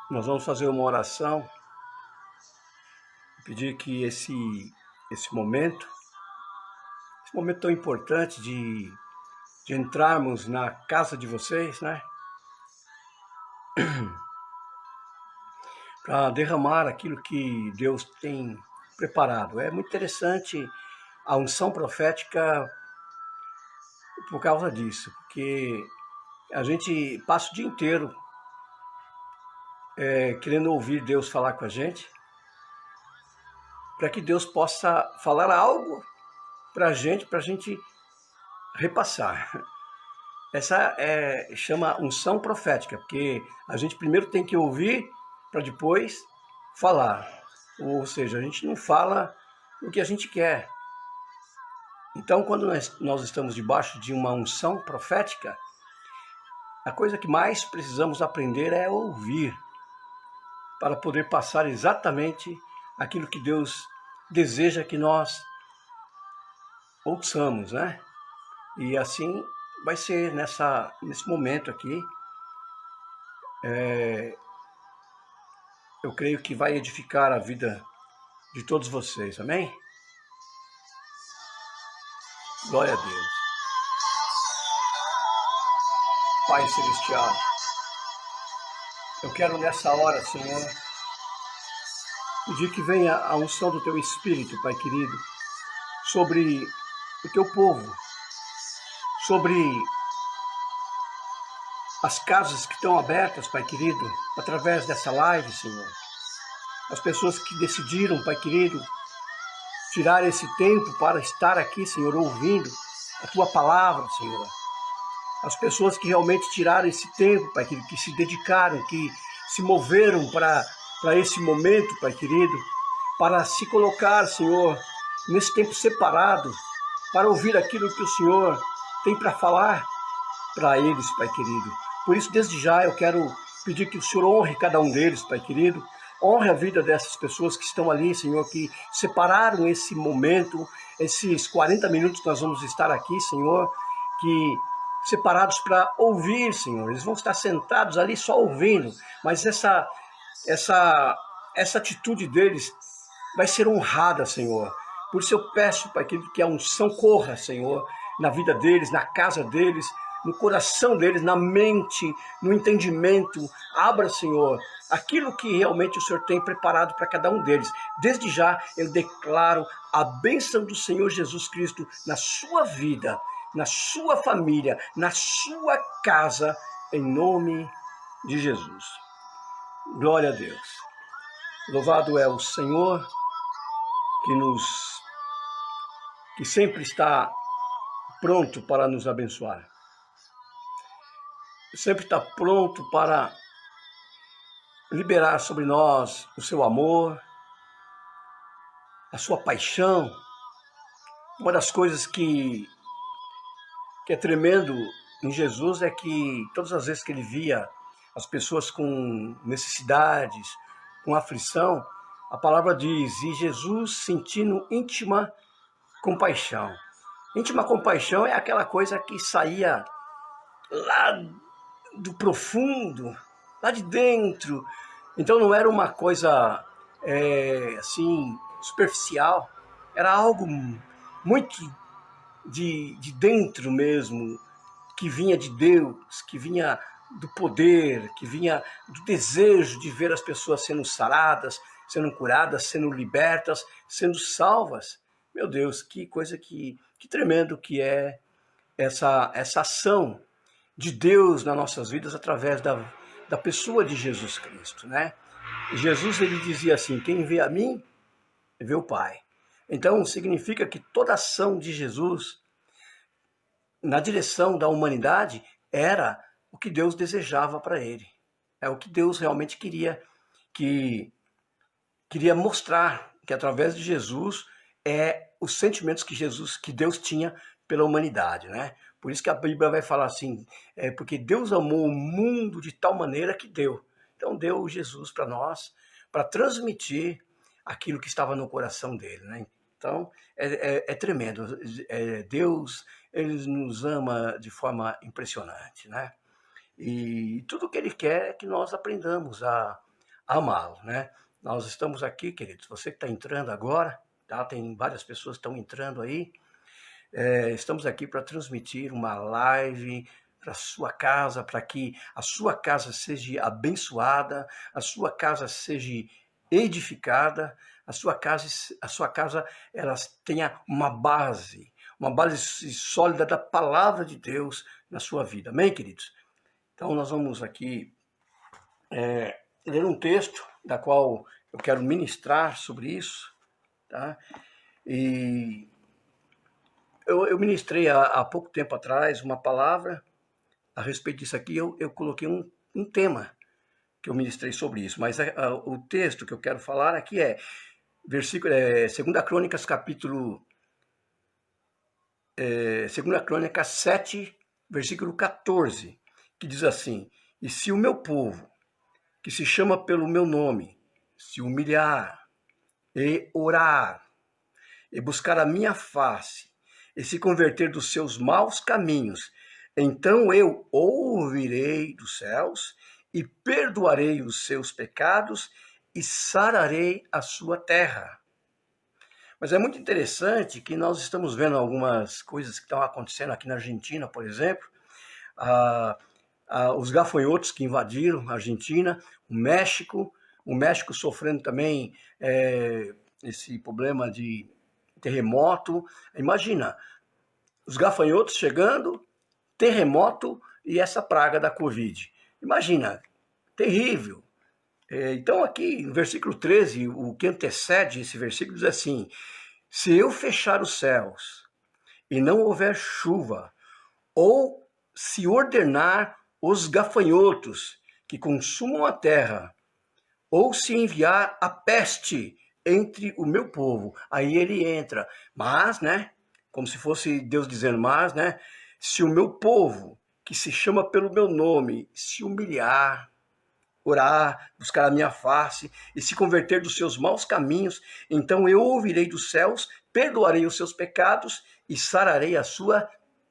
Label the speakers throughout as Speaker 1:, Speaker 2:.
Speaker 1: Nós vamos fazer uma oração, pedir que esse momento tão importante de entrarmos na casa de vocês, né? Para derramar aquilo que Deus tem preparado. É muito interessante a unção profética por causa disso, porque a gente passa o dia inteiro querendo ouvir Deus falar com a gente, para que Deus possa falar algo para a gente repassar. Essa chama unção profética, porque a gente primeiro tem que ouvir para depois falar. Ou seja, a gente não fala o que a gente quer. Então, quando nós estamos debaixo de uma unção profética, a coisa que mais precisamos aprender é ouvir, para poder passar exatamente aquilo que Deus deseja que nós ouçamos, né? E assim vai ser nesse momento aqui. Eu creio que vai edificar a vida de todos vocês, amém? Glória a Deus. Pai Celestial, eu quero nessa hora, Senhor, pedir que venha a unção do Teu Espírito, Pai querido, sobre o Teu povo, sobre as casas que estão abertas, Pai querido, através dessa live, Senhor. As pessoas que decidiram, Pai querido, tirar esse tempo para estar aqui, Senhor, ouvindo a Tua palavra, Senhor. As pessoas que realmente tiraram esse tempo, Pai querido, que se dedicaram, que se moveram para esse momento, Pai querido, para se colocar, Senhor, nesse tempo separado, para ouvir aquilo que o Senhor tem para falar para eles, Pai querido. Por isso, desde já, eu quero pedir que o Senhor honre cada um deles, Pai querido. Honre a vida dessas pessoas que estão ali, Senhor, que separaram esse momento, esses 40 minutos que nós vamos estar aqui, Senhor, que separados para ouvir, Senhor. Eles vão estar sentados ali só ouvindo, mas essa atitude deles vai ser honrada, Senhor. Por isso eu peço, Pai querido, que a unção corra, Senhor, na vida deles, na casa deles, no coração deles, na mente, no entendimento. Abra, Senhor, aquilo que realmente o Senhor tem preparado para cada um deles. Desde já eu declaro a bênção do Senhor Jesus Cristo na sua vida, na sua família, na sua casa, em nome de Jesus. Glória a Deus. Louvado é o Senhor que sempre está pronto para nos abençoar. Sempre está pronto para liberar sobre nós o seu amor, a sua paixão. Uma das coisas que é tremendo em Jesus é que todas as vezes que ele via as pessoas com necessidades, com aflição, a palavra diz, e Jesus sentindo íntima compaixão. Íntima compaixão é aquela coisa que saía lá do profundo, lá de dentro. Então não era uma coisa assim superficial, era algo muito de dentro mesmo, que vinha de Deus, que vinha do poder, que vinha do desejo de ver as pessoas sendo saradas, sendo curadas, sendo libertas, sendo salvas. Meu Deus, que coisa que tremendo que é essa ação de Deus nas nossas vidas através da pessoa de Jesus Cristo, né? Jesus, ele dizia assim, quem vê a mim, vê o Pai. Então, significa que toda ação de Jesus na direção da humanidade era o que Deus desejava para ele. É o que Deus realmente queria mostrar, que através de Jesus os sentimentos que Deus tinha pela humanidade, né? Por isso que a Bíblia vai falar assim, porque Deus amou o mundo de tal maneira que deu. Então deu Jesus para nós, para transmitir aquilo que estava no coração dele, né? Então é tremendo. Deus, ele nos ama de forma impressionante, né? E tudo que ele quer é que nós aprendamos a amá-lo, né? Nós estamos aqui, queridos, você que está entrando agora, tá? Tem várias pessoas que estão entrando aí. Estamos aqui para transmitir uma live para sua casa, para que a sua casa seja abençoada, a sua casa seja edificada, a sua casa ela tenha uma base sólida da palavra de Deus na sua vida. Amém, queridos? Então nós vamos aqui ler um texto da qual eu quero ministrar sobre isso, tá? E eu ministrei há pouco tempo atrás uma palavra a respeito disso aqui, eu coloquei um tema que eu ministrei sobre isso, mas o texto que eu quero falar aqui é versículo 2 Crônicas, capítulo 2 Crônicas 7, versículo 14, que diz assim: e se o meu povo, que se chama pelo meu nome, se humilhar e orar, e buscar a minha face, e se converter dos seus maus caminhos, então eu ouvirei dos céus e perdoarei os seus pecados e sararei a sua terra. Mas é muito interessante que nós estamos vendo algumas coisas que estão acontecendo aqui na Argentina, por exemplo. Os gafanhotos que invadiram a Argentina, o México sofrendo também esse problema de terremoto. Imagina, os gafanhotos chegando, terremoto e essa praga da Covid. Imagina, terrível. Então aqui no versículo 13, o que antecede esse versículo diz assim: se eu fechar os céus e não houver chuva, ou se ordenar os gafanhotos que consumam a terra, ou se enviar a peste entre o meu povo, aí ele entra. Mas, né, como se fosse Deus dizendo, mas, né, se o meu povo, que se chama pelo meu nome, se humilhar, orar, buscar a minha face e se converter dos seus maus caminhos, então eu ouvirei dos céus, perdoarei os seus pecados e sararei a sua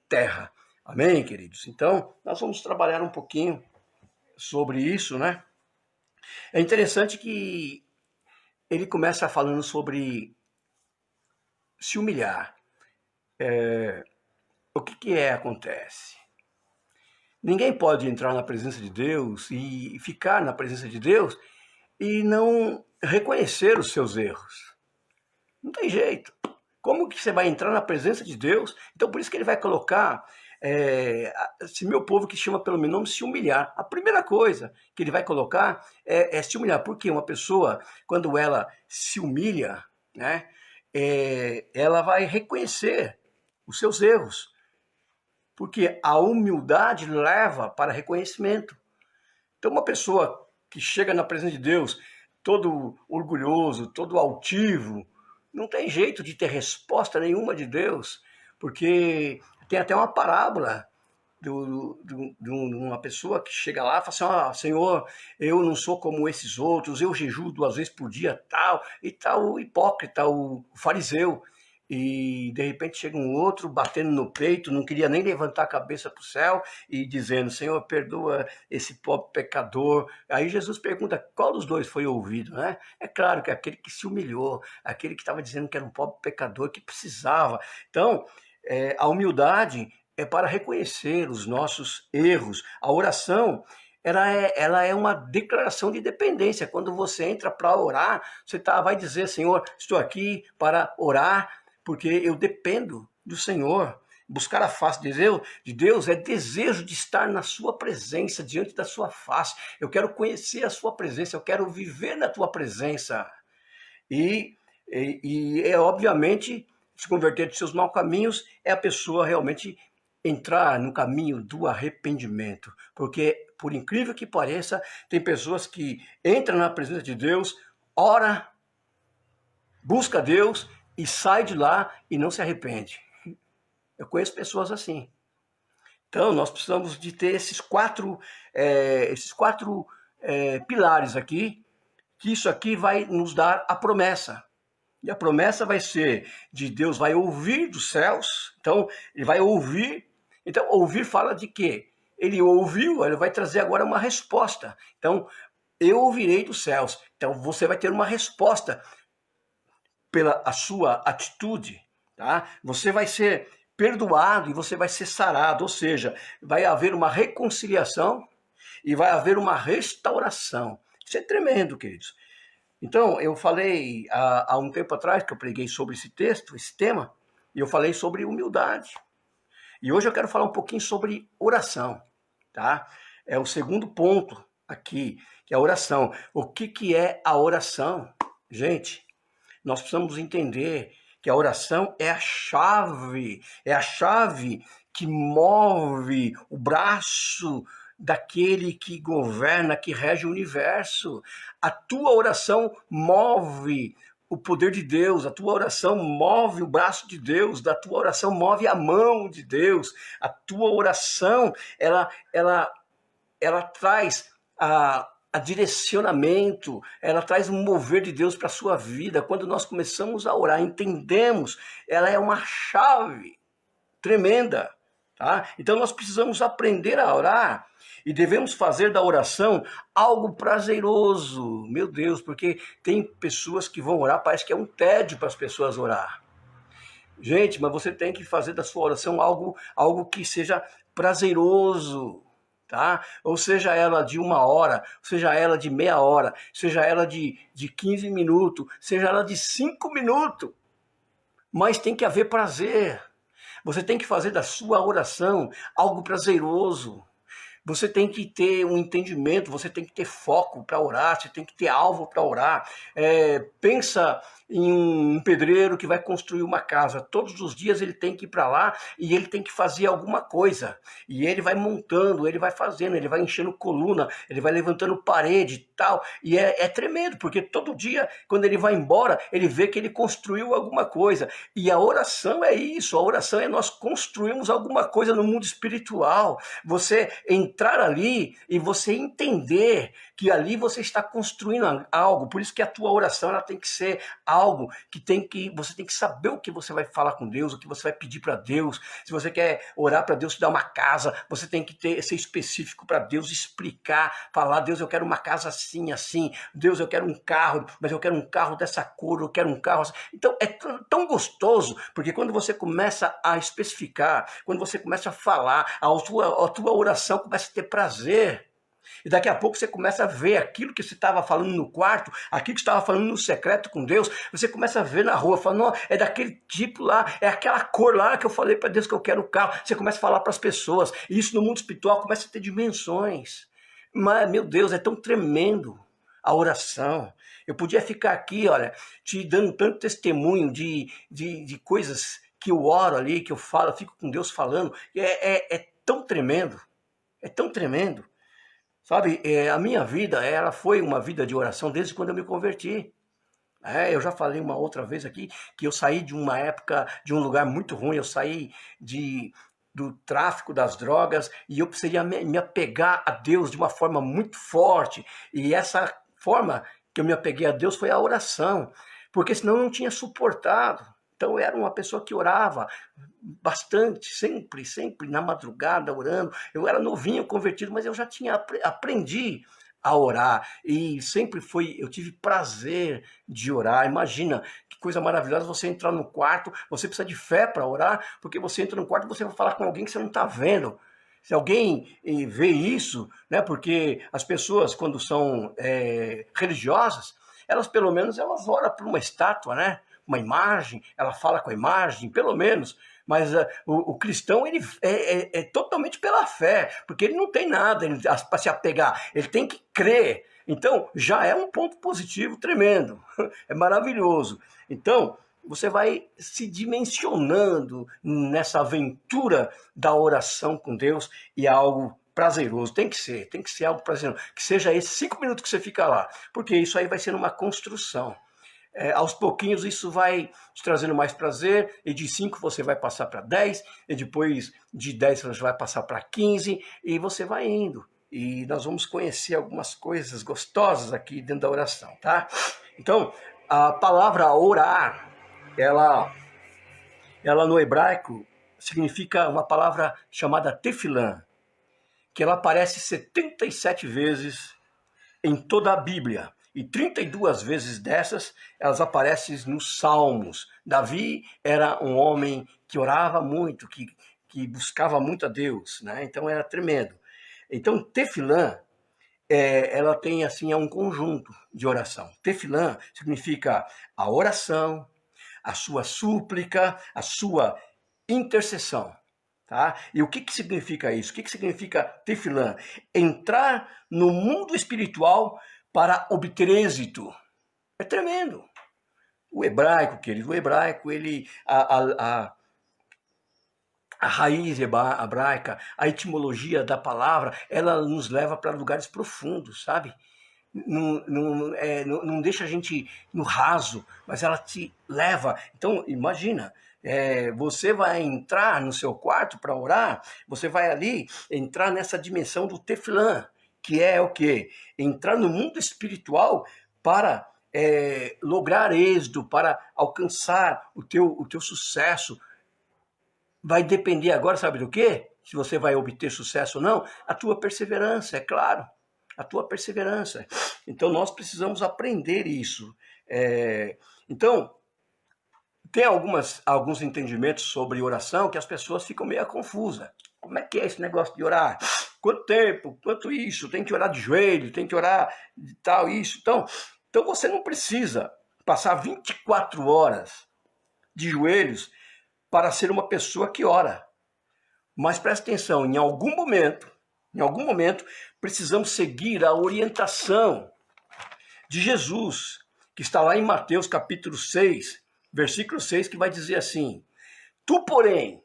Speaker 1: terra. Amém, queridos? Então, nós vamos trabalhar um pouquinho sobre isso, né? É interessante que ele começa falando sobre se humilhar. O que acontece? Ninguém pode entrar na presença de Deus e ficar na presença de Deus e não reconhecer os seus erros. Não tem jeito. Como que você vai entrar na presença de Deus? Então, por isso que ele vai colocar, se meu povo que chama pelo meu nome se humilhar. A primeira coisa que ele vai colocar é se humilhar. Porque uma pessoa, quando ela se humilha, né, ela vai reconhecer os seus erros. Porque a humildade leva para reconhecimento. Então, uma pessoa que chega na presença de Deus todo orgulhoso, todo altivo, não tem jeito de ter resposta nenhuma de Deus, porque tem até uma parábola de uma pessoa que chega lá e fala assim: Senhor, eu não sou como esses outros, eu jejuo 2 vezes por dia, tal, e tal, o hipócrita, o fariseu. E de repente chega um outro batendo no peito, não queria nem levantar a cabeça para o céu e dizendo: Senhor, perdoa esse pobre pecador. Aí Jesus pergunta qual dos dois foi ouvido, né? É claro que é aquele que se humilhou, aquele que estava dizendo que era um pobre pecador, que precisava. Então, a humildade é para reconhecer os nossos erros. A oração, ela é uma declaração de dependência. Quando você entra para orar, você vai dizer: Senhor, estou aqui para orar, porque eu dependo do Senhor. Buscar a face de Deus é desejo de estar na sua presença, diante da sua face. Eu quero conhecer a sua presença, eu quero viver na tua presença. E obviamente, se converter dos seus maus caminhos é a pessoa realmente entrar no caminho do arrependimento. Porque, por incrível que pareça, tem pessoas que entram na presença de Deus, ora, busca Deus e sai de lá e não se arrepende. Eu conheço pessoas assim. Então, nós precisamos de ter esses quatro pilares aqui, que isso aqui vai nos dar a promessa. E a promessa vai ser de Deus, vai ouvir dos céus. Então, ele vai ouvir. Então, ouvir fala de quê? Ele ouviu, ele vai trazer agora uma resposta. Então, eu ouvirei dos céus. Então você vai ter uma resposta pela a sua atitude, tá? Você vai ser perdoado e você vai ser sarado, ou seja, vai haver uma reconciliação e vai haver uma restauração. Isso é tremendo, queridos. Então, eu falei há um tempo atrás que eu preguei sobre esse texto, esse tema, e eu falei sobre humildade. E hoje eu quero falar um pouquinho sobre oração, tá? É o segundo ponto aqui, que é a oração. O que é a oração? Gente, nós precisamos entender que a oração é a chave que move o braço daquele que governa, que rege o universo. A tua oração move o poder de Deus, a tua oração move o braço de Deus, da tua oração move a mão de Deus, a tua oração, ela traz a direcionamento, ela traz um mover de Deus para a sua vida. Quando nós começamos a orar, entendemos, ela é uma chave tremenda, tá? Então nós precisamos aprender a orar e devemos fazer da oração algo prazeroso, meu Deus, porque tem pessoas que vão orar, parece que é um tédio para as pessoas orar. Gente, mas você tem que fazer da sua oração algo que seja prazeroso, tá? Ou seja ela de 1 hora, seja ela de meia hora, seja ela de 15 minutos, seja ela de 5 minutos. Mas tem que haver prazer. Você tem que fazer da sua oração algo prazeroso. Você tem que ter um entendimento, você tem que ter foco para orar, você tem que ter alvo para orar. Pensa em um pedreiro que vai construir uma casa. Todos os dias ele tem que ir para lá e ele tem que fazer alguma coisa. E ele vai montando, ele vai fazendo, ele vai enchendo coluna, ele vai levantando parede e tal. E é tremendo, porque todo dia, quando ele vai embora, ele vê que ele construiu alguma coisa. E a oração é isso, a oração é nós construirmos alguma coisa no mundo espiritual. Você entrar ali e você entender que ali você está construindo algo. Por isso que a tua oração ela tem que ser algo que você tem que saber o que você vai falar com Deus, o que você vai pedir para Deus. Se você quer orar para Deus te dar uma casa, você tem que ser específico para Deus, explicar, falar: Deus, eu quero uma casa assim, assim. Deus, eu quero um carro, mas eu quero um carro dessa cor, eu quero um carro assim. Então é tão gostoso, porque quando você começa a especificar, quando você começa a falar, a tua oração começa a ter prazer. E daqui a pouco você começa a ver aquilo que você estava falando no quarto, aquilo que você estava falando no secreto com Deus, você começa a ver na rua, fala: não, é daquele tipo lá, é aquela cor lá que eu falei para Deus que eu quero o carro. Você começa a falar para as pessoas, e isso no mundo espiritual começa a ter dimensões. Mas, meu Deus, é tão tremendo a oração. Eu podia ficar aqui, olha, te dando tanto testemunho de coisas que eu oro ali, que eu falo, eu fico com Deus falando, é tão tremendo, é tão tremendo. Sabe, a minha vida, ela foi uma vida de oração desde quando eu me converti. Eu já falei uma outra vez aqui que eu saí de uma época, de um lugar muito ruim, eu saí do tráfico das drogas e eu precisaria me apegar a Deus de uma forma muito forte. E essa forma que eu me apeguei a Deus foi a oração, porque senão eu não tinha suportado. Então eu era uma pessoa que orava bastante, sempre na madrugada orando. Eu era novinho convertido, mas eu já tinha aprendi a orar e eu tive prazer de orar. Imagina que coisa maravilhosa você entrar no quarto, você precisa de fé para orar, porque você entra no quarto e você vai falar com alguém que você não está vendo. Se alguém vê isso, né, porque as pessoas quando são religiosas, elas pelo menos elas oram por uma estátua, né? Uma imagem, ela fala com a imagem, pelo menos. Mas o cristão ele é totalmente pela fé, porque ele não tem nada para se apegar, ele tem que crer. Então já é um ponto positivo tremendo, é maravilhoso. Então você vai se dimensionando nessa aventura da oração com Deus e é algo prazeroso, tem que ser algo prazeroso, que seja esses 5 minutos que você fica lá, porque isso aí vai ser uma construção. Aos pouquinhos isso vai te trazendo mais prazer, e de 5 você vai passar para 10, e depois de 10 você vai passar para 15, e você vai indo. E nós vamos conhecer algumas coisas gostosas aqui dentro da oração, tá? Então, a palavra orar, ela no hebraico significa uma palavra chamada tefilã, que ela aparece 77 vezes em toda a Bíblia. E 32 vezes dessas, elas aparecem nos Salmos. Davi era um homem que orava muito, que buscava muito a Deus, né? Então era tremendo. Então, tefilã, ela tem assim, é um conjunto de oração. Tefilã significa a oração, a sua súplica, a sua intercessão. Tá? E o que significa isso? O que significa tefilã? Entrar no mundo espiritual para obter êxito. É tremendo. O hebraico, querido, o hebraico, ele, a raiz hebraica, a etimologia da palavra, ela nos leva para lugares profundos, sabe? Não deixa a gente no raso, mas ela te leva. Então, imagina, você vai entrar no seu quarto para orar, você vai ali entrar nessa dimensão do tefilã, que é o quê? Entrar no mundo espiritual para lograr êxito, para alcançar o teu sucesso. Vai depender agora, sabe do quê? Se você vai obter sucesso ou não? A tua perseverança, é claro. A tua perseverança. Então, nós precisamos aprender isso. Então, tem alguns entendimentos sobre oração que as pessoas ficam meio confusas. Como é que é esse negócio de orar? Quanto tempo? Quanto isso? Tem que orar de joelho, tem que orar de tal, isso. Então você não precisa passar 24 horas de joelhos para ser uma pessoa que ora. Mas presta atenção, em algum momento, precisamos seguir a orientação de Jesus, que está lá em Mateus capítulo 6, versículo 6, que vai dizer assim: tu, porém,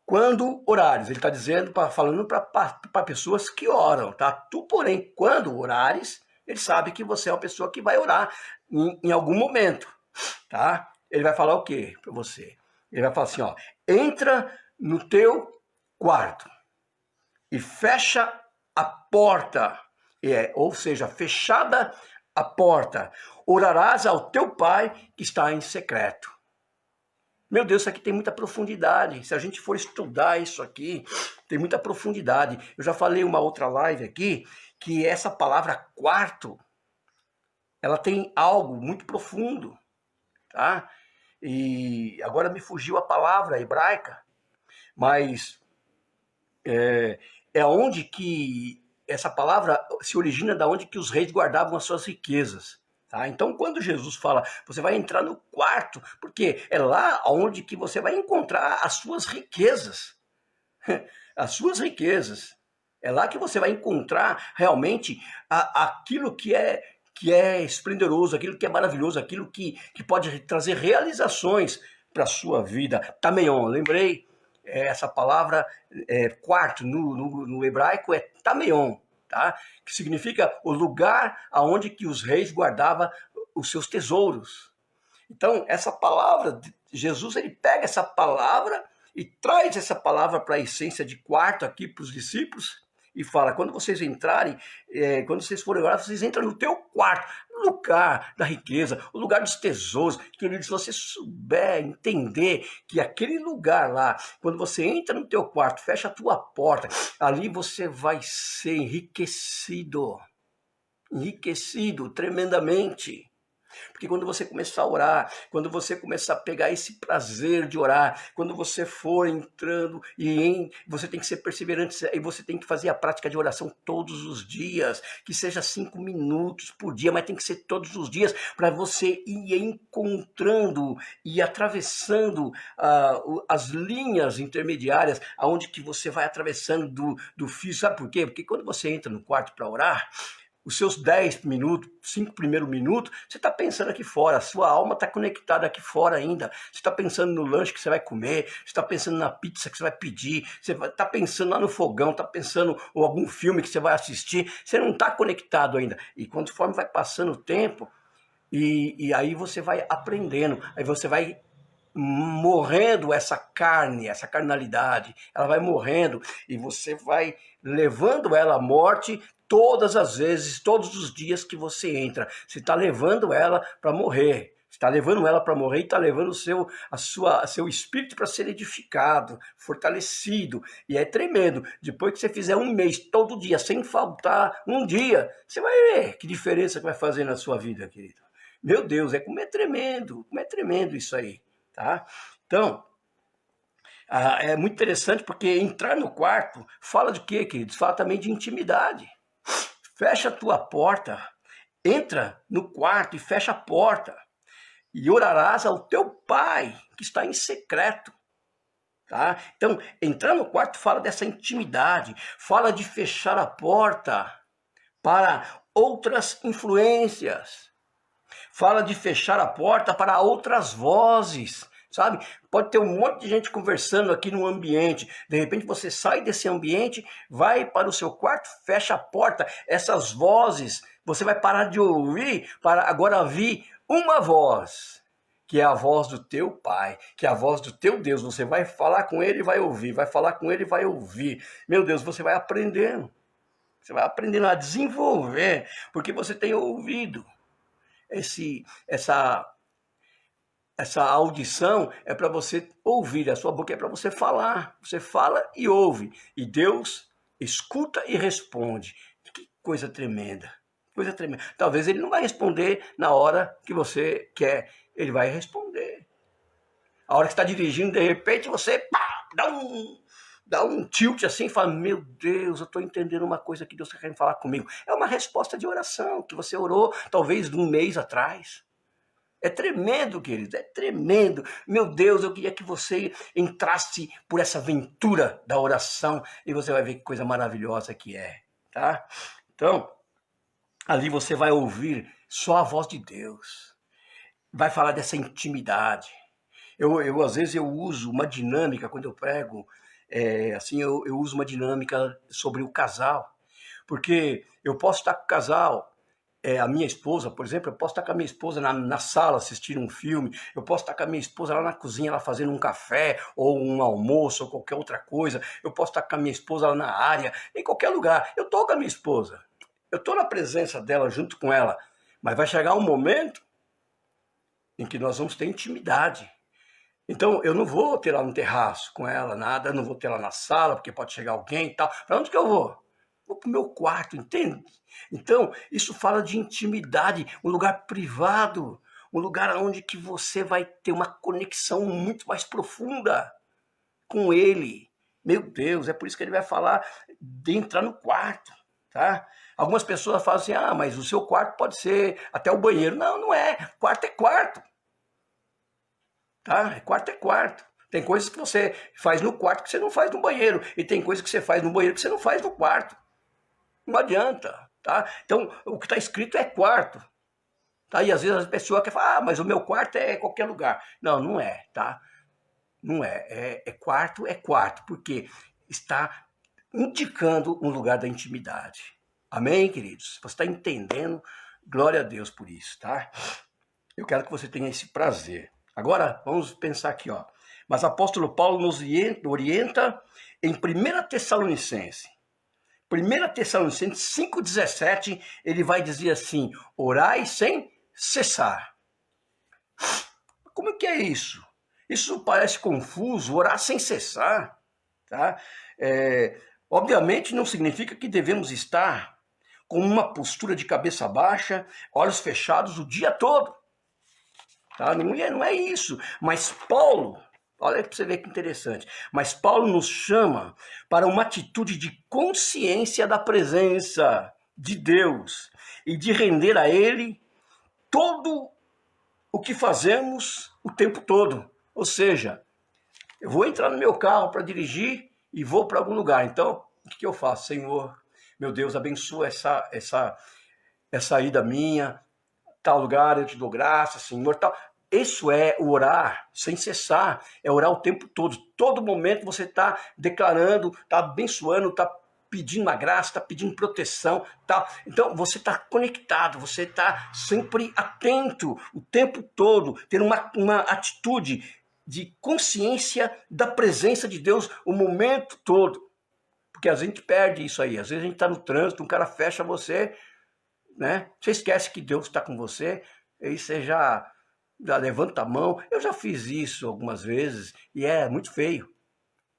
Speaker 1: quando orares, ele está dizendo, falando para pessoas que oram, tá? Tu, porém, quando orares, ele sabe que você é uma pessoa que vai orar em algum momento, tá? Ele vai falar o quê para você? Ele vai falar assim, ó, entra no teu quarto e fecha a porta, ou seja, fechada a porta, orarás ao teu pai que está em secreto. Meu Deus, isso aqui tem muita profundidade. Se a gente for estudar isso aqui, tem muita profundidade. Eu já falei uma outra live aqui, que essa palavra quarto, ela tem algo muito profundo, tá? E agora me fugiu a palavra hebraica, mas é onde que essa palavra se origina, da onde que os reis guardavam as suas riquezas. Tá? Então, quando Jesus fala, você vai entrar no quarto, porque é lá onde que você vai encontrar as suas riquezas. As suas riquezas. É lá que você vai encontrar realmente aquilo que é esplendoroso, aquilo que é maravilhoso, aquilo que pode trazer realizações para a sua vida. Tameion, lembrei, essa palavra quarto no hebraico é tameion, tá? Que significa o lugar aonde que os reis guardavam os seus tesouros. Então, essa palavra, Jesus ele pega essa palavra e traz essa palavra para a essência de quarto aqui para os discípulos, e fala, quando vocês entrarem, quando vocês forem orar, vocês entram no teu quarto, no lugar da riqueza, o lugar dos tesouros, querido, se você souber entender que aquele lugar lá, quando você entra no teu quarto, fecha a tua porta, ali você vai ser enriquecido tremendamente. Porque quando você começar a orar, quando você começar a pegar esse prazer de orar, quando você for entrando você tem que ser perseverante e você tem que fazer a prática de oração todos os dias, que seja 5 minutos por dia, mas tem que ser todos os dias para você ir encontrando e atravessando as linhas intermediárias, aonde que você vai atravessando do fio. Sabe por quê? Porque quando você entra no quarto para orar, os seus 10 minutos, 5 primeiros minutos, você está pensando aqui fora, a sua alma está conectada aqui fora ainda. Você está pensando no lanche que você vai comer, você está pensando na pizza que você vai pedir, você está pensando lá no fogão, está pensando em algum filme que você vai assistir, você não está conectado ainda. E conforme vai passando o tempo, e aí você vai aprendendo, aí você vai morrendo essa carne, essa carnalidade, ela vai morrendo e você vai levando ela à morte todas as vezes, todos os dias que você entra. Você está levando ela para morrer. Está levando ela para morrer e está levando seu espírito para ser edificado, fortalecido. E é tremendo. Depois que você fizer um mês, todo dia, sem faltar um dia, você vai ver que diferença que vai fazer na sua vida, querido. Meu Deus, como é tremendo isso aí, tá? Então, é muito interessante porque entrar no quarto fala de quê, queridos? Fala também de intimidade. Fecha a tua porta, entra no quarto e fecha a porta. E orarás ao teu pai, que está em secreto. Tá? Então, entrar no quarto fala dessa intimidade, fala de fechar a porta para outras influências, fala de fechar a porta para outras vozes, sabe? Pode ter um monte de gente conversando aqui no ambiente, de repente você sai desse ambiente, vai para o seu quarto, fecha a porta, essas vozes, você vai parar de ouvir para agora ouvir uma voz, que é a voz do teu pai, que é a voz do teu Deus. Você vai falar com ele e vai ouvir, vai falar com ele e vai ouvir. Meu Deus, você vai aprendendo. Você vai aprendendo a desenvolver, porque você tem ouvido. Essa audição é para você ouvir, a sua boca é para você falar. Você fala e ouve. E Deus escuta e responde. Que coisa tremenda. Coisa tremenda. Talvez ele não vai responder na hora que você quer. Ele vai responder. A hora que está dirigindo, de repente, você pá, dá um tilt assim e fala, meu Deus, eu estou entendendo uma coisa que Deus está querendo falar comigo. É uma resposta de oração que você orou talvez de um mês atrás. É tremendo, querido, é tremendo. Meu Deus, eu queria que você entrasse por essa aventura da oração e você vai ver que coisa maravilhosa que é, tá? Então, ali você vai ouvir só a voz de Deus. Vai falar dessa intimidade. Às vezes eu uso uma dinâmica quando eu prego, eu uso uma dinâmica sobre o casal, porque eu posso estar com o casal, a minha esposa, por exemplo, eu posso estar com a minha esposa na sala assistindo um filme, eu posso estar com a minha esposa lá na cozinha, lá fazendo um café, ou um almoço, ou qualquer outra coisa, eu posso estar com a minha esposa lá na área, em qualquer lugar, eu estou com a minha esposa, eu estou na presença dela, junto com ela, mas vai chegar um momento em que nós vamos ter intimidade. Então, eu não vou ter lá no terraço com ela, nada, eu não vou ter lá na sala, porque pode chegar alguém e tal. Para onde que eu vou? Vou para o meu quarto, entende? Então, isso fala de intimidade, um lugar privado, um lugar onde que você vai ter uma conexão muito mais profunda com ele. Meu Deus, é por isso que ele vai falar de entrar no quarto, tá? Algumas pessoas falam assim, mas o seu quarto pode ser até o banheiro. Não, não é. Quarto é quarto. Tá? Quarto é quarto. Tem coisas que você faz no quarto que você não faz no banheiro. E tem coisas que você faz no banheiro que você não faz no quarto. Não adianta. Tá? Então, o que está escrito é quarto. Tá? E às vezes as pessoas querem falar, mas o meu quarto é qualquer lugar. Não, não é. Tá? Não é. É quarto, porque está indicando um lugar da intimidade. Amém, queridos? Você está entendendo? Glória a Deus por isso, tá? Eu quero que você tenha esse prazer. Agora, vamos pensar aqui, ó. Mas o apóstolo Paulo nos orienta em 1 Tessalonicenses. 1 Tessalonicenses 5,17, ele vai dizer assim, orai sem cessar. Como é que é isso? Isso parece confuso, orar sem cessar. Tá? Obviamente não significa que devemos estar com uma postura de cabeça baixa, olhos fechados o dia todo. Tá? Não é isso. Mas Paulo, olha para você ver que interessante, mas Paulo nos chama para uma atitude de consciência da presença de Deus e de render a Ele todo o que fazemos o tempo todo. Ou seja, eu vou entrar no meu carro para dirigir e vou para algum lugar. Então, o que eu faço? Senhor, meu Deus, abençoa essa ida minha, tal lugar, eu te dou graça, Senhor, tal. Isso é o orar sem cessar, é orar o tempo todo. Todo momento você está declarando, está abençoando, está pedindo uma graça, está pedindo proteção, tá? Então você está conectado, você está sempre atento o tempo todo, tendo uma atitude de consciência da presença de Deus o momento todo. Porque a gente perde isso aí. Às vezes a gente está no trânsito, um cara fecha você, né? Você esquece que Deus está com você, e você já já levanta a mão. Eu já fiz isso algumas vezes e é muito feio,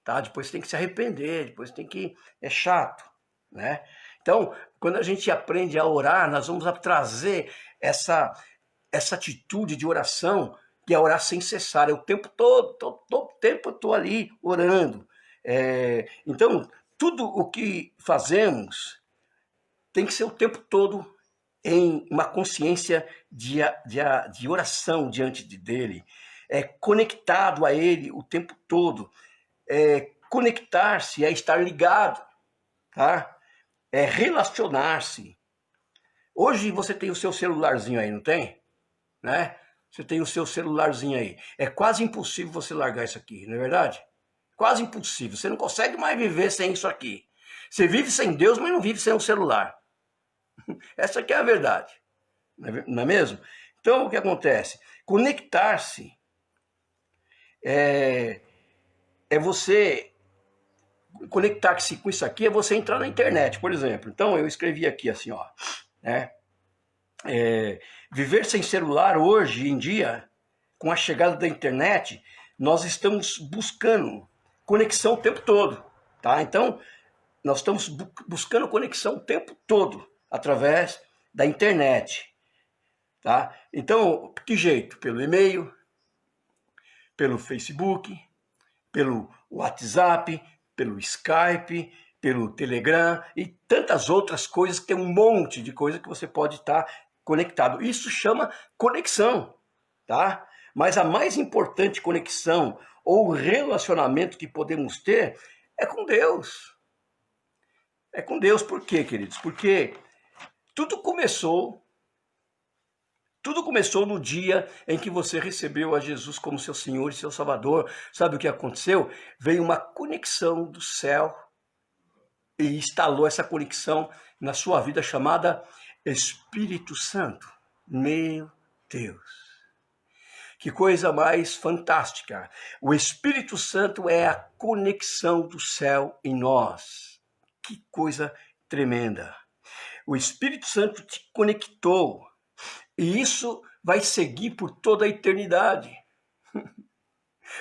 Speaker 1: tá? Depois tem que se arrepender, depois tem que... É chato, né? Então, quando a gente aprende a orar, nós vamos trazer essa atitude de oração, que é orar sem cessar, é o tempo todo tempo eu estou ali orando. Então, tudo o que fazemos tem que ser o tempo todo em uma consciência de oração diante dele, conectado a ele o tempo todo. Conectar-se é estar ligado, tá? É relacionar-se. Hoje você tem o seu celularzinho aí, não tem? Né? Você tem o seu celularzinho aí. É quase impossível você largar isso aqui, não é verdade? Quase impossível. Você não consegue mais viver sem isso aqui. Você vive sem Deus, mas não vive sem o celular. Essa aqui é a verdade. Não é mesmo? Então, o que acontece? Conectar-se é você... Conectar-se com isso aqui é você entrar na internet, por exemplo. Então, eu escrevi aqui assim, ó, né? Viver sem celular hoje em dia, com a chegada da internet, nós estamos buscando conexão o tempo todo, tá? Então, nós estamos buscando conexão o tempo todo através da internet, tá? Então, que jeito? Pelo e-mail, pelo Facebook, pelo WhatsApp, pelo Skype, pelo Telegram e tantas outras coisas, que tem um monte de coisa que você pode estar conectado. Isso chama conexão, tá? Mas a mais importante conexão ou relacionamento que podemos ter é com Deus. É com Deus. Por quê, queridos? Porque tudo começou no dia em que você recebeu a Jesus como seu Senhor e seu Salvador. Sabe o que aconteceu? Veio uma conexão do céu e instalou essa conexão na sua vida, chamada Espírito Santo. Meu Deus! Que coisa mais fantástica! O Espírito Santo é a conexão do céu em nós. Que coisa tremenda! O Espírito Santo te conectou. E isso vai seguir por toda a eternidade.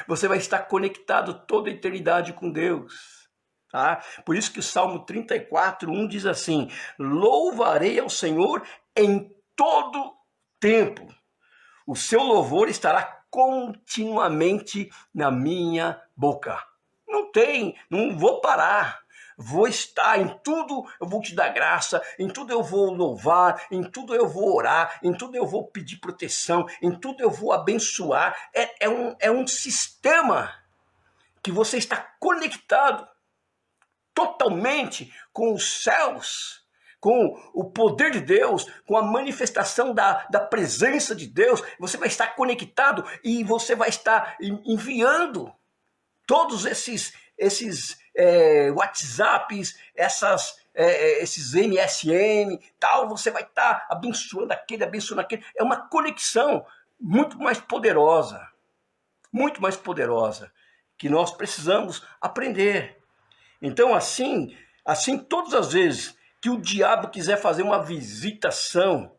Speaker 1: Você vai estar conectado toda a eternidade com Deus. Tá? Por isso que o Salmo 34:1 diz assim: louvarei ao Senhor em todo tempo. O seu louvor estará continuamente na minha boca. Não vou parar. Vou estar em tudo, eu vou te dar graça, em tudo eu vou louvar, em tudo eu vou orar, em tudo eu vou pedir proteção, em tudo eu vou abençoar. É um sistema que você está conectado totalmente com os céus, com o poder de Deus, com a manifestação da presença de Deus. Você vai estar conectado e você vai estar enviando todos esses WhatsApps, esses MSN, tal, você vai estar abençoando aquele. É uma conexão muito mais poderosa, que nós precisamos aprender. Então, assim todas as vezes que o diabo quiser fazer uma visitação,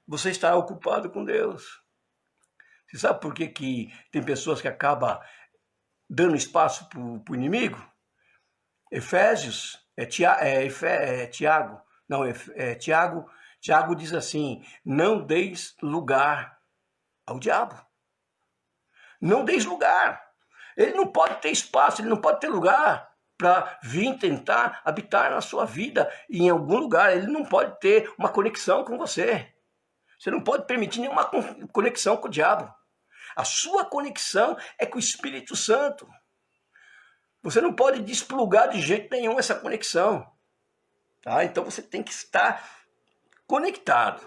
Speaker 1: você estará ocupado com Deus. Você sabe por que tem pessoas que acabam dando espaço para o inimigo? Efésios, Tiago diz assim: não deis lugar ao diabo. Não deis lugar. Ele não pode ter espaço, ele não pode ter lugar para vir tentar habitar na sua vida em algum lugar. Ele não pode ter uma conexão com você. Você não pode permitir nenhuma conexão com o diabo. A sua conexão é com o Espírito Santo. Você não pode desplugar de jeito nenhum essa conexão. Tá? Então você tem que estar conectado.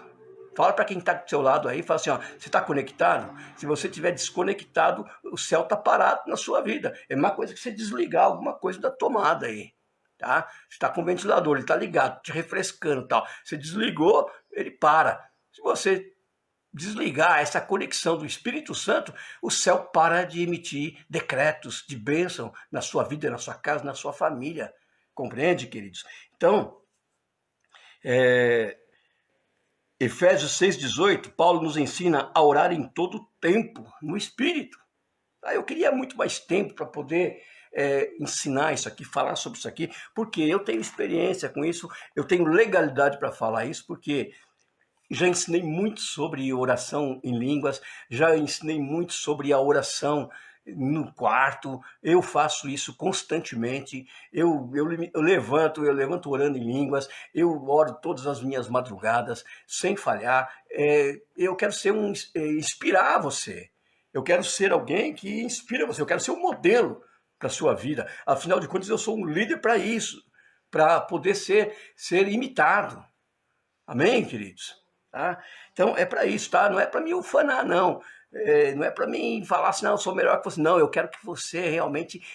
Speaker 1: Fala para quem está do seu lado aí, fala assim, ó, você está conectado? Se você estiver desconectado, o céu está parado na sua vida. É uma coisa que você desligar alguma coisa da tomada aí. Tá? Você está com o ventilador, ele está ligado, te refrescando e tal. Você desligou, ele para. Se você desligar essa conexão do Espírito Santo, o céu para de emitir decretos de bênção na sua vida, na sua casa, na sua família. Compreende, queridos? Então, Efésios 6,18, Paulo nos ensina a orar em todo tempo, no Espírito. Eu queria muito mais tempo para poder ensinar isso aqui, falar sobre isso aqui, porque eu tenho experiência com isso, eu tenho legalidade para falar isso, porque já ensinei muito sobre oração em línguas, já ensinei muito sobre a oração no quarto, eu faço isso constantemente, eu levanto orando em línguas, eu oro todas as minhas madrugadas, sem falhar. Eu quero inspirar você, eu quero ser alguém que inspira você, eu quero ser um modelo para a sua vida. Afinal de contas, eu sou um líder para isso, para poder ser imitado. Amém, queridos? Tá? Então é para isso, tá? Não é para me ufanar, não. Não é para mim falar assim, não, eu sou melhor que você. Não, eu quero que você realmente,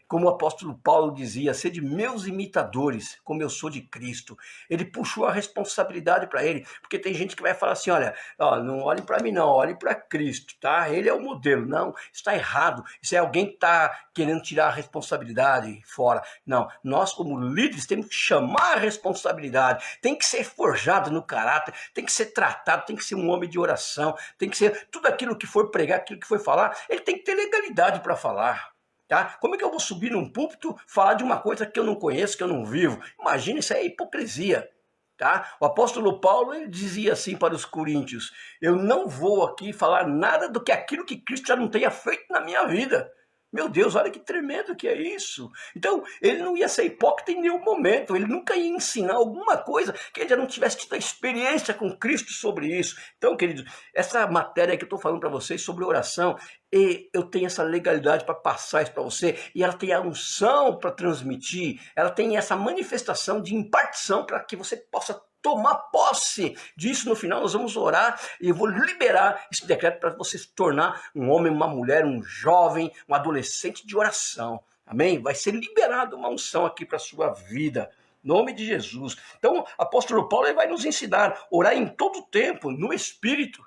Speaker 1: como o apóstolo Paulo dizia, sede meus imitadores, como eu sou de Cristo. Ele puxou a responsabilidade para ele, porque tem gente que vai falar assim, olha, ó, não olhem para mim não, olhem para Cristo, tá? Ele é o modelo. Não, está errado. Isso é alguém que está querendo tirar a responsabilidade fora. Não, nós como líderes temos que chamar a responsabilidade, tem que ser forjado no caráter, tem que ser tratado, tem que ser um homem de oração, tem que ser tudo aquilo que for pregar, aquilo que for falar, ele tem que ter legalidade para falar. Tá? Como é que eu vou subir num púlpito falar de uma coisa que eu não conheço, que eu não vivo? Imagina, isso é hipocrisia. Tá? O apóstolo Paulo ele dizia assim para os coríntios, eu não vou aqui falar nada do que aquilo que Cristo já não tenha feito na minha vida. Meu Deus, olha que tremendo que é isso. Então, ele não ia ser hipócrita em nenhum momento, ele nunca ia ensinar alguma coisa que ele já não tivesse tido a experiência com Cristo sobre isso. Então, queridos, essa matéria que eu estou falando para vocês sobre oração, eu tenho essa legalidade para passar isso para você, e ela tem a unção para transmitir, ela tem essa manifestação de impartição para que você possa tomar posse disso. No final nós vamos orar e eu vou liberar esse decreto para você se tornar um homem, uma mulher, um jovem, um adolescente de oração. Amém? Vai ser liberada uma unção aqui para a sua vida. Em nome de Jesus. Então, o apóstolo Paulo ele vai nos ensinar a orar em todo tempo, no Espírito.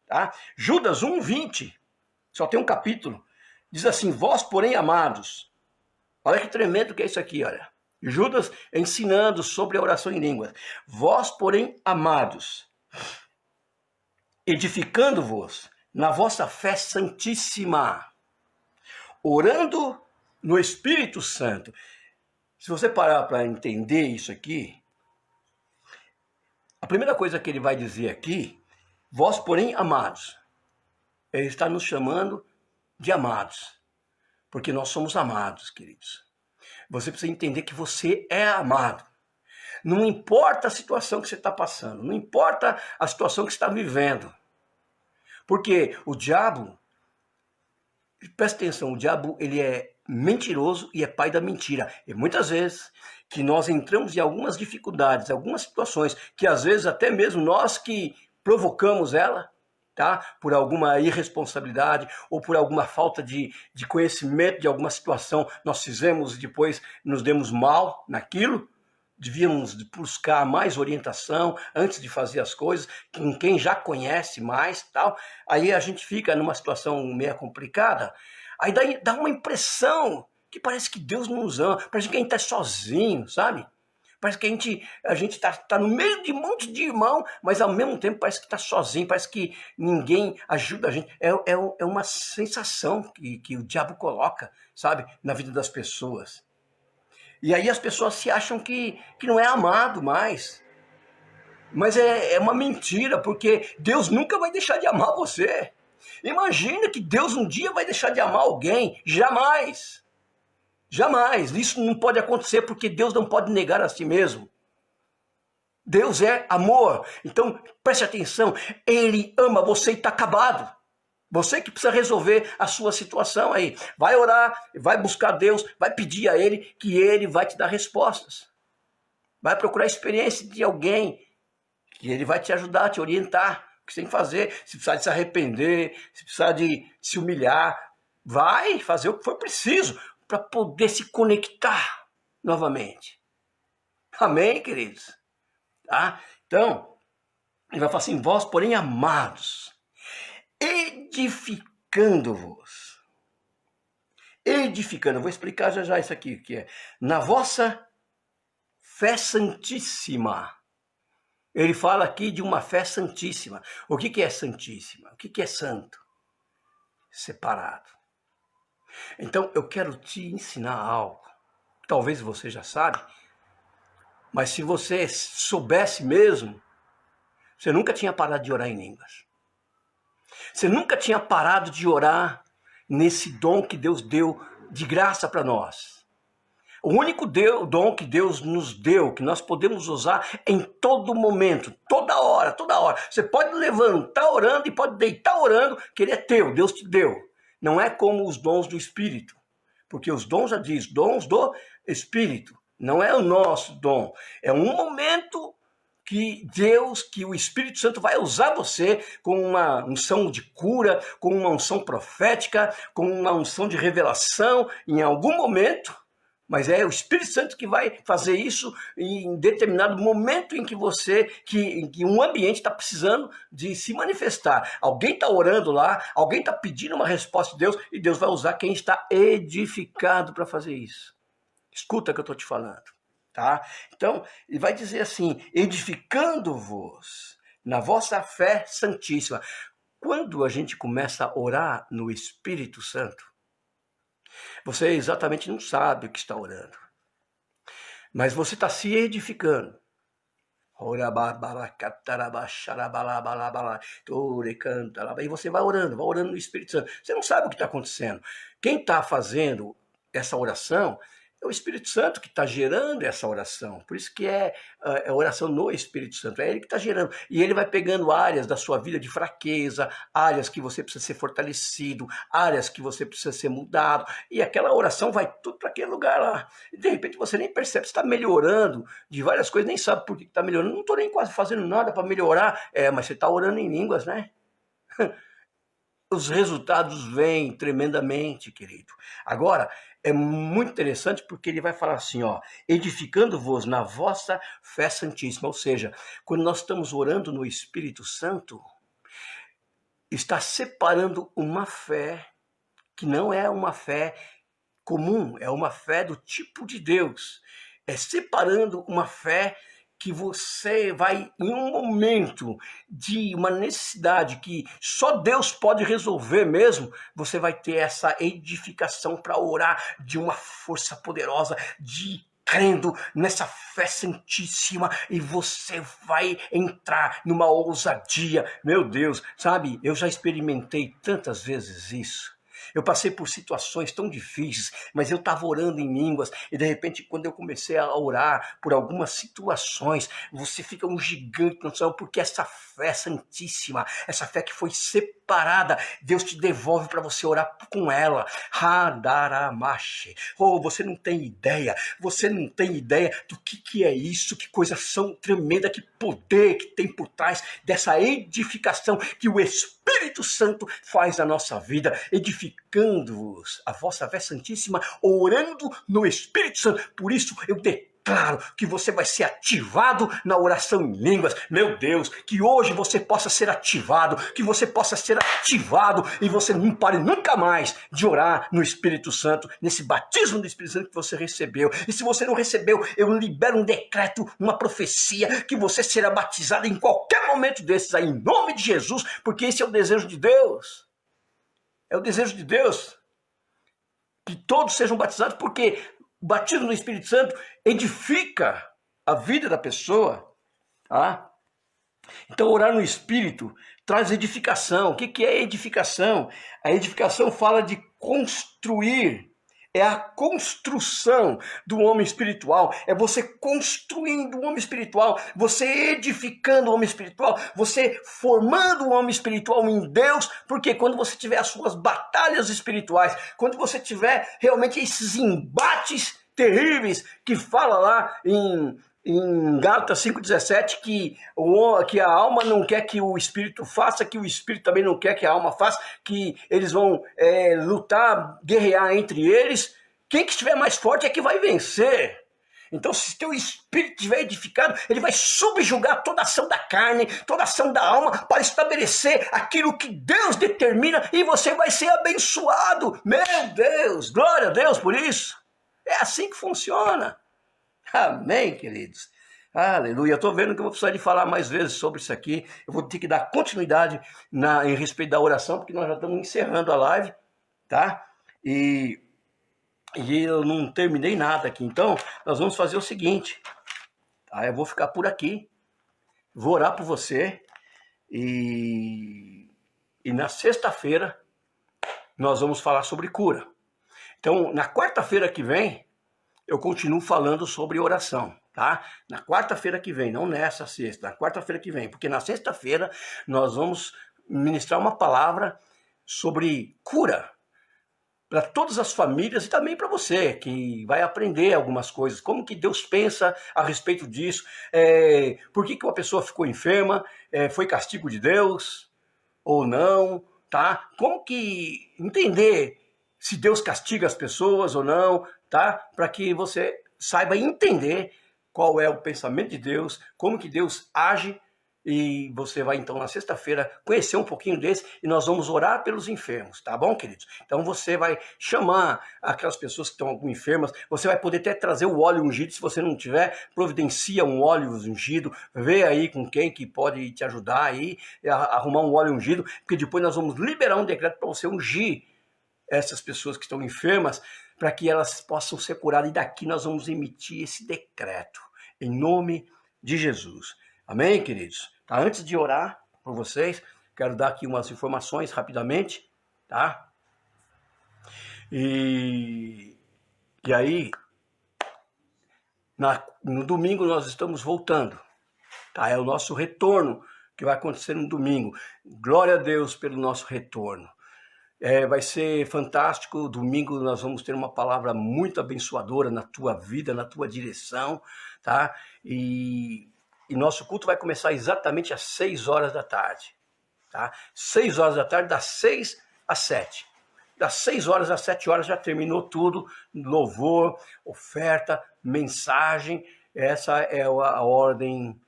Speaker 1: Tá? Judas 1,20, só tem um capítulo. Diz assim, vós, porém, amados. Olha que tremendo que é isso aqui, olha. Judas ensinando sobre a oração em línguas. Vós, porém, amados, edificando-vos na vossa fé santíssima, orando no Espírito Santo. Se você parar para entender isso aqui, a primeira coisa que ele vai dizer aqui, vós, porém, amados, ele está nos chamando de amados, porque nós somos amados, queridos. Você precisa entender que você é amado. Não importa a situação que você está passando, não importa a situação que você está vivendo. Porque o diabo, presta atenção, o diabo ele é mentiroso e é pai da mentira. E muitas vezes que nós entramos em algumas dificuldades, algumas situações, que às vezes até mesmo nós que provocamos ela, tá? Por alguma irresponsabilidade ou por alguma falta de conhecimento de alguma situação, nós fizemos e depois nos demos mal naquilo. Devíamos buscar mais orientação antes de fazer as coisas, com quem já conhece mais, tal. Aí a gente fica numa situação meio complicada, aí dá uma impressão que parece que Deus não nos ama, parece que a gente está sozinho, sabe? Parece que a gente tá no meio de um monte de irmão, mas ao mesmo tempo parece que está sozinho, parece que ninguém ajuda a gente. É uma sensação que o diabo coloca, sabe, na vida das pessoas. E aí as pessoas se acham que não é amado mais. Mas é uma mentira, porque Deus nunca vai deixar de amar você. Imagina que Deus um dia vai deixar de amar alguém. Jamais. Jamais. Isso não pode acontecer, porque Deus não pode negar a si mesmo. Deus é amor. Então, preste atenção. Ele ama você e está acabado. Você que precisa resolver a sua situação aí. Vai orar, vai buscar Deus, vai pedir a Ele, que Ele vai te dar respostas. Vai procurar a experiência de alguém, que Ele vai te ajudar, te orientar. O que você tem que fazer, se precisar de se arrepender, se precisar de se humilhar, vai fazer o que for preciso para poder se conectar novamente. Amém, queridos? Tá? Então, ele vai falar assim, vós, porém, amados, edificando-vos. Edificando, eu vou explicar já isso aqui, que é na vossa fé santíssima. Ele fala aqui de uma fé santíssima. O que é santíssima? O que é santo? Separado. Então, eu quero te ensinar algo. Talvez você já sabe, mas se você soubesse mesmo, você nunca tinha parado de orar em línguas. Você nunca tinha parado de orar nesse dom que Deus deu de graça para nós. O único dom que Deus nos deu, que nós podemos usar em todo momento, toda hora, toda hora. Você pode levantar orando e pode deitar orando, que ele é teu, Deus te deu. Não é como os dons do Espírito, porque os dons já diz, dons do Espírito. Não é o nosso dom, é um momento que Deus, que o Espírito Santo vai usar você com uma unção de cura, com uma unção profética, com uma unção de revelação, em algum momento. Mas é o Espírito Santo que vai fazer isso em determinado momento em que em que um ambiente está precisando de se manifestar. Alguém está orando lá, alguém está pedindo uma resposta de Deus e Deus vai usar quem está edificado para fazer isso. Escuta o que eu estou te falando, tá? Então, ele vai dizer assim, edificando-vos na vossa fé santíssima. Quando a gente começa a orar no Espírito Santo, você exatamente não sabe o que está orando, mas você está se edificando. E você vai orando no Espírito Santo. Você não sabe o que está acontecendo. Quem está fazendo essa oração é o Espírito Santo que está gerando essa oração. Por isso que é oração no Espírito Santo. É ele que está gerando. E ele vai pegando áreas da sua vida de fraqueza, áreas que você precisa ser fortalecido, áreas que você precisa ser mudado. E aquela oração vai tudo para aquele lugar lá. E de repente você nem percebe, você está melhorando de várias coisas, nem sabe por que está melhorando. Não estou nem quase fazendo nada para melhorar. Mas você está orando em línguas, né? Os resultados vêm tremendamente, querido. Agora, é muito interessante porque ele vai falar assim, ó, edificando-vos na vossa fé santíssima. Ou seja, quando nós estamos orando no Espírito Santo, está separando uma fé que não é uma fé comum, é uma fé do tipo de Deus. É separando uma fé que você vai, em um momento de uma necessidade que só Deus pode resolver mesmo, você vai ter essa edificação para orar de uma força poderosa, crendo nessa fé santíssima, e você vai entrar numa ousadia. Meu Deus, sabe, eu já experimentei tantas vezes isso. Eu passei por situações tão difíceis, mas eu estava orando em línguas e de repente quando eu comecei a orar por algumas situações, você fica um gigante no céu, porque essa fé santíssima, essa fé que foi separada, Deus te devolve para você orar com ela. Oh, você não tem ideia do que é isso, que coisa tremenda, que poder que tem por trás dessa edificação que o Espírito Santo faz na nossa vida, edificando-vos a vossa fé santíssima, orando no Espírito Santo. Por isso eu declaro que você vai ser ativado na oração em línguas. Meu Deus, que hoje você possa ser ativado, e você não pare nunca mais de orar no Espírito Santo, nesse batismo do Espírito Santo que você recebeu. E se você não recebeu, eu libero um decreto, uma profecia, que você será batizado em qualquer momento desses aí, em nome de Jesus, porque esse é o desejo de Deus. É o desejo de Deus que todos sejam batizados, porque o batismo no Espírito Santo edifica a vida da pessoa, tá? Então, orar no Espírito traz edificação. O que é edificação? A edificação fala de construir. É a construção do homem espiritual. É você construindo o homem espiritual, você edificando o homem espiritual, você formando o homem espiritual em Deus, porque quando você tiver as suas batalhas espirituais, quando você tiver realmente esses embates terríveis que fala lá em Gálatas 5,17, que a alma não quer que o espírito faça, que o espírito também não quer que a alma faça, que eles vão lutar, guerrear entre eles. Quem que estiver mais forte é que vai vencer. Então, se teu espírito estiver edificado, ele vai subjugar toda ação da carne, toda ação da alma, para estabelecer aquilo que Deus determina, e você vai ser abençoado. Meu Deus, glória a Deus por isso. É assim que funciona. Amém, queridos? Aleluia. Eu estou vendo que eu vou precisar de falar mais vezes sobre isso aqui. Eu vou ter que dar continuidade em respeito da oração, porque nós já estamos encerrando a live, tá? E eu não terminei nada aqui. Então, nós vamos fazer o seguinte, tá? Eu vou ficar por aqui, vou orar por você e na sexta-feira nós vamos falar sobre cura. Então, na quarta-feira que vem, eu continuo falando sobre oração, tá? Na quarta-feira que vem, não nessa sexta, na quarta-feira que vem, porque na sexta-feira nós vamos ministrar uma palavra sobre cura para todas as famílias e também para você, que vai aprender algumas coisas, como que Deus pensa a respeito disso, por que uma pessoa ficou enferma, foi castigo de Deus ou não, tá? Como que entender se Deus castiga as pessoas ou não, tá? Para que você saiba entender qual é o pensamento de Deus, como que Deus age, e você vai então na sexta-feira conhecer um pouquinho desse e nós vamos orar pelos enfermos, tá bom, queridos? Então você vai chamar aquelas pessoas que estão enfermas, você vai poder até trazer o óleo ungido, se você não tiver, providencia um óleo ungido, vê aí com quem que pode te ajudar aí, a arrumar um óleo ungido, porque depois nós vamos liberar um decreto para você ungir essas pessoas que estão enfermas, para que elas possam ser curadas, e daqui nós vamos emitir esse decreto, em nome de Jesus. Amém, queridos? Tá? Antes de orar por vocês, quero dar aqui umas informações rapidamente, tá? E aí, no domingo nós estamos voltando, tá? É o nosso retorno que vai acontecer no domingo. Glória a Deus pelo nosso retorno. Vai ser fantástico. Domingo nós vamos ter uma palavra muito abençoadora na tua vida, na tua direção, tá? E nosso culto vai começar exatamente às 6 horas da tarde, tá? 6 horas da tarde, das 6 às 7. Das 6 horas às 7 horas já terminou tudo, louvor, oferta, mensagem. Essa é a ordem,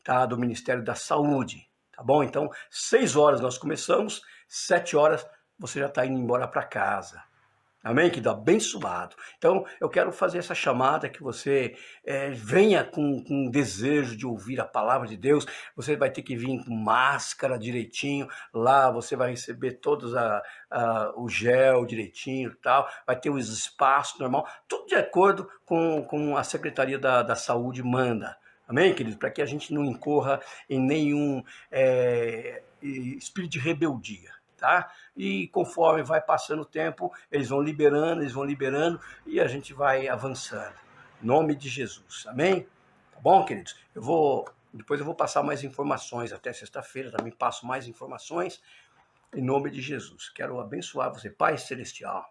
Speaker 1: tá, do Ministério da Saúde, tá bom? Então, 6 horas nós começamos, 7 horas você já está indo embora para casa. Amém? Que dá abençoado. Então, eu quero fazer essa chamada, que você venha com desejo de ouvir a palavra de Deus. Você vai ter que vir com máscara direitinho. Lá você vai receber todos o gel direitinho e tal. Vai ter os espaços normal. Tudo de acordo com a Secretaria da Saúde manda. Amém, querido? Para que a gente não incorra em nenhum espírito de rebeldia. Tá? E conforme vai passando o tempo, eles vão liberando e a gente vai avançando. Em nome de Jesus, amém? Tá bom, queridos? Depois eu vou passar mais informações, até sexta-feira também passo mais informações, em nome de Jesus. Quero abençoar você, Pai Celestial.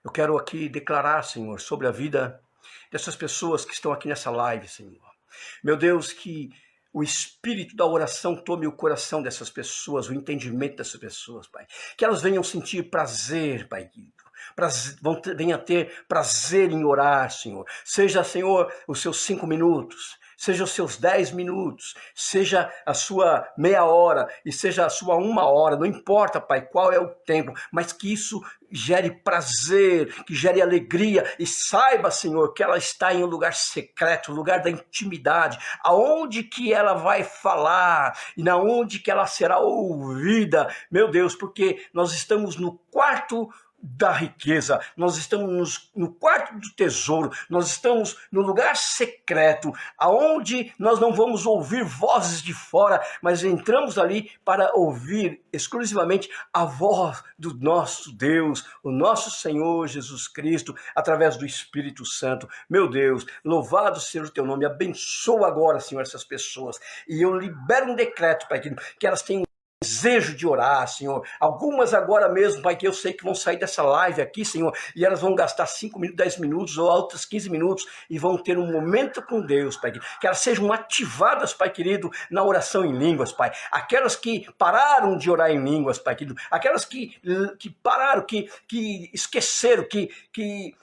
Speaker 1: Eu quero aqui declarar, Senhor, sobre a vida dessas pessoas que estão aqui nessa live, Senhor. Meu Deus, que o espírito da oração tome o coração dessas pessoas, o entendimento dessas pessoas, Pai. Que elas venham sentir prazer, Pai querido. Venham ter prazer em orar, Senhor. Seja, Senhor, os seus 5 minutos, seja os seus 10 minutos, seja a sua meia hora e seja a sua 1 hora, não importa, Pai, qual é o tempo, mas que isso gere prazer, que gere alegria, e saiba, Senhor, que ela está em um lugar secreto, um lugar da intimidade, aonde que ela vai falar e na onde que ela será ouvida, meu Deus, porque nós estamos no quarto da riqueza, nós estamos no quarto do tesouro, nós estamos no lugar secreto, aonde nós não vamos ouvir vozes de fora, mas entramos ali para ouvir exclusivamente a voz do nosso Deus, o nosso Senhor Jesus Cristo, através do Espírito Santo. Meu Deus, louvado seja o teu nome, abençoa agora, Senhor, essas pessoas, e eu libero um decreto, Pai, que elas tenham desejo de orar, Senhor. Algumas agora mesmo, Pai, que eu sei que vão sair dessa live aqui, Senhor, e elas vão gastar 5 minutos, 10 minutos ou outras 15 minutos e vão ter um momento com Deus, Pai. Que elas sejam ativadas, Pai querido, na oração em línguas, Pai. Aquelas que pararam de orar em línguas, Pai querido. Aquelas que pararam, que esqueceram, que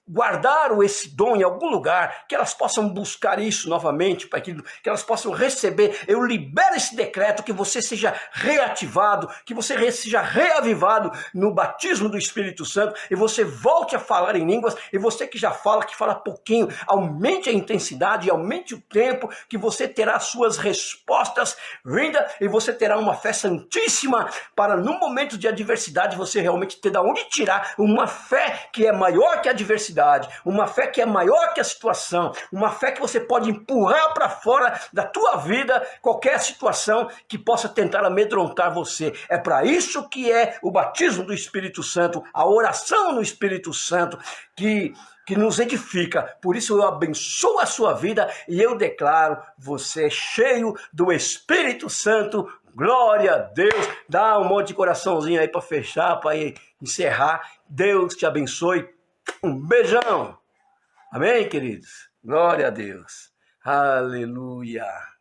Speaker 1: guardaram esse dom em algum lugar, que elas possam buscar isso novamente, Pai querido, que elas possam receber. Eu libero esse decreto, que você seja reativado, que você seja reavivado no batismo do Espírito Santo, e você volte a falar em línguas, e você que já fala, que fala pouquinho, aumente a intensidade, aumente o tempo, que você terá suas respostas vinda, e você terá uma fé santíssima, para no momento de adversidade, você realmente ter de onde tirar uma fé que é maior que a adversidade, uma fé que é maior que a situação, uma fé que você pode empurrar para fora da tua vida qualquer situação que possa tentar amedrontar você. É para isso que é o batismo do Espírito Santo, a oração no Espírito Santo, que nos edifica. Por isso eu abençoo a sua vida e eu declaro, você é cheio do Espírito Santo. Glória a Deus. Dá um monte de coraçãozinho aí para fechar, para encerrar. Deus te abençoe. Um beijão. Amém, queridos? Glória a Deus. Aleluia.